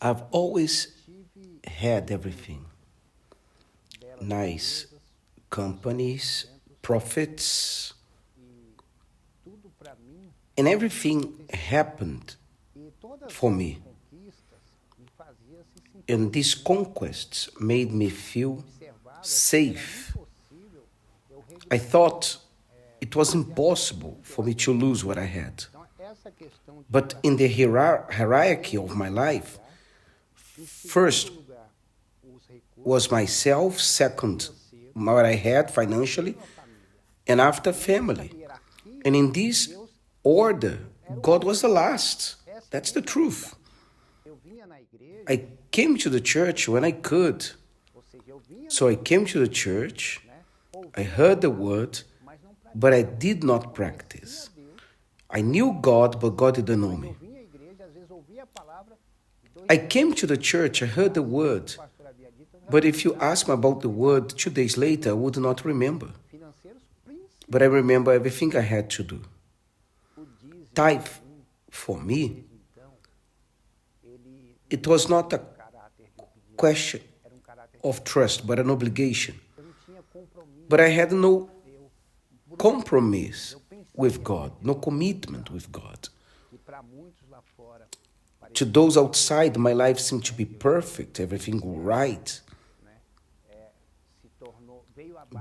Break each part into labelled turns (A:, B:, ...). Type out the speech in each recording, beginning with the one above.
A: I've always had everything: nice companies, profits, and everything happened for me. And these conquests made me feel safe. I thought it was impossible for me to lose what I had. But in the hierarchy of my life, first was myself, second, what I had financially, and after family. And in this order, God was the last. That's the truth. I came to the church when I could. So I came to the church, I heard the word, but I did not practice. I knew God, but God didn't know me. I came to the church, I heard the word, but if you ask me about the word 2 days later, I would not remember. But I remember everything I had to do. Tithe, for me, it was not a question of trust, but an obligation. But I had no compromise with God, no commitment with God. To those outside, my life seemed to be perfect, everything right.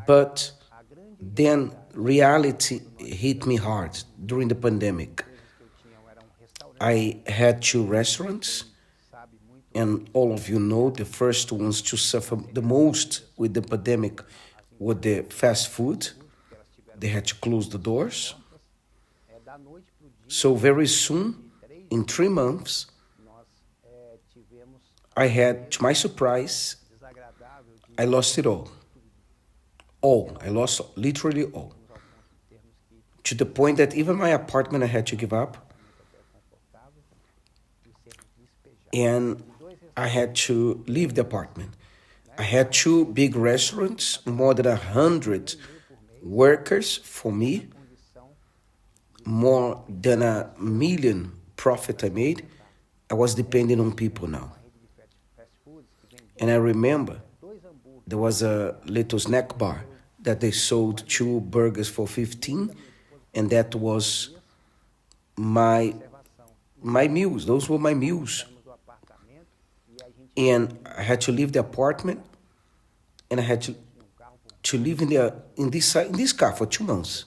A: But then reality hit me hard during the pandemic. I had 2 restaurants, and all of you know the first ones to suffer the most with the pandemic were the fast food. They had to close the doors. So very soon, in 3 months, I had, to my surprise, I lost it all. All. I lost literally all. To the point that even my apartment I had to give up. And I had to leave the apartment. I had 2 big restaurants, more than 100 workers for me, more than 1 million profit I made. I was depending on people now. And I remember there was a little snack bar that they sold 2 burgers for 15, and that was my meals. Those were my meals. And I had to leave the apartment, and I had to live in this car for 2 months.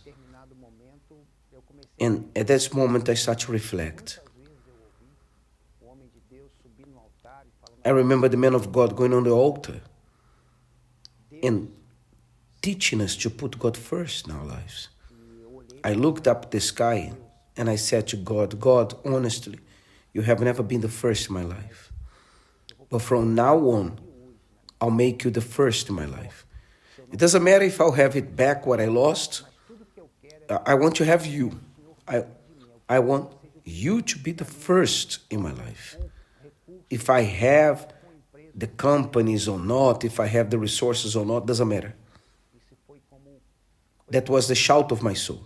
A: And at this moment, I started to reflect. I remember the man of God going on the altar and teaching us to put God first in our lives. I looked up the sky and I said to God, God, honestly, you have never been the first in my life. But from now on, I'll make you the first in my life. It doesn't matter if I'll have it back what I lost. I want to have you. I want you to be the first in my life. If I have the companies or not, if I have the resources or not, doesn't matter. That was the shout of my soul.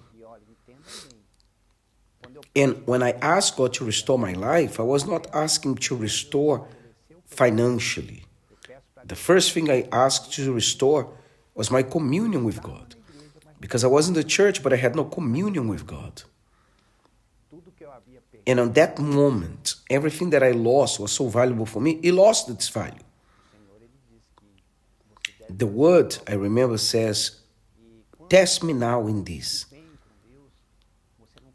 A: And when I asked God to restore my life, I was not asking to restore financially. The first thing I asked to restore was my communion with God. Because I was in the church, but I had no communion with God. And on that moment, everything that I lost was so valuable for me, it lost its value. The word, I remember, says, test me now in this.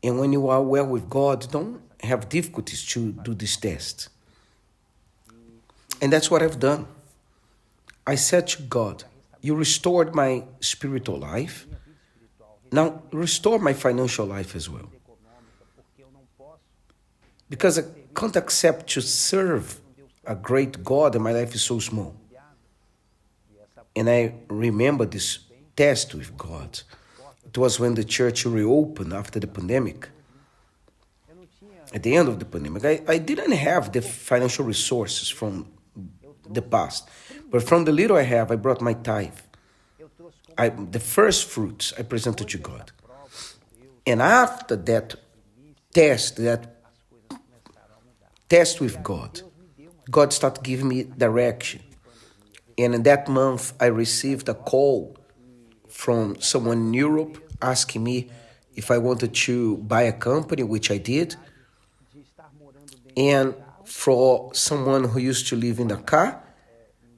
A: And when you are well with God, don't have difficulties to do this test. And that's what I've done. I said to God, you restored my spiritual life. Now restore my financial life as well. Because I can't accept to serve a great God and my life is so small. And I remember this test with God. It was when the church reopened after the pandemic. At the end of the pandemic, I didn't have the financial resources from the past. But from the little I have, I brought my tithe. The first fruits I presented to God. And after that test with God, God started giving me direction. And in that month, I received a call from someone in Europe asking me if I wanted to buy a company, which I did. And for someone who used to live in a car,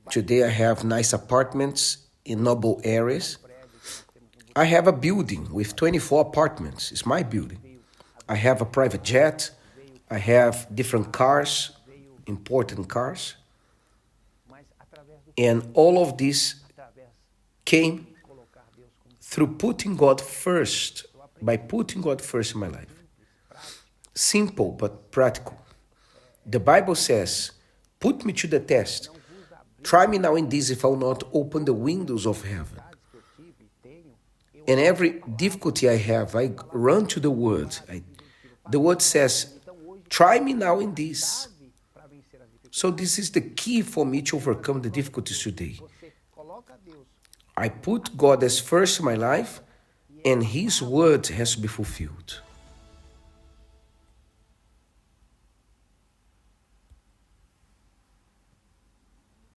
A: today I have nice apartments in noble areas. I have a building with 24 apartments. It's my building. I have a private jet. I have different cars, important cars. And all of this came through putting God first, by putting God first in my life. Simple but practical. The Bible says, put me to the test. Try me now in this if I will not open the windows of heaven. And every difficulty I have, I run to the Word. The Word says, try me now in this. So this is the key for me to overcome the difficulties today. I put God as first in my life, and His Word has to be fulfilled.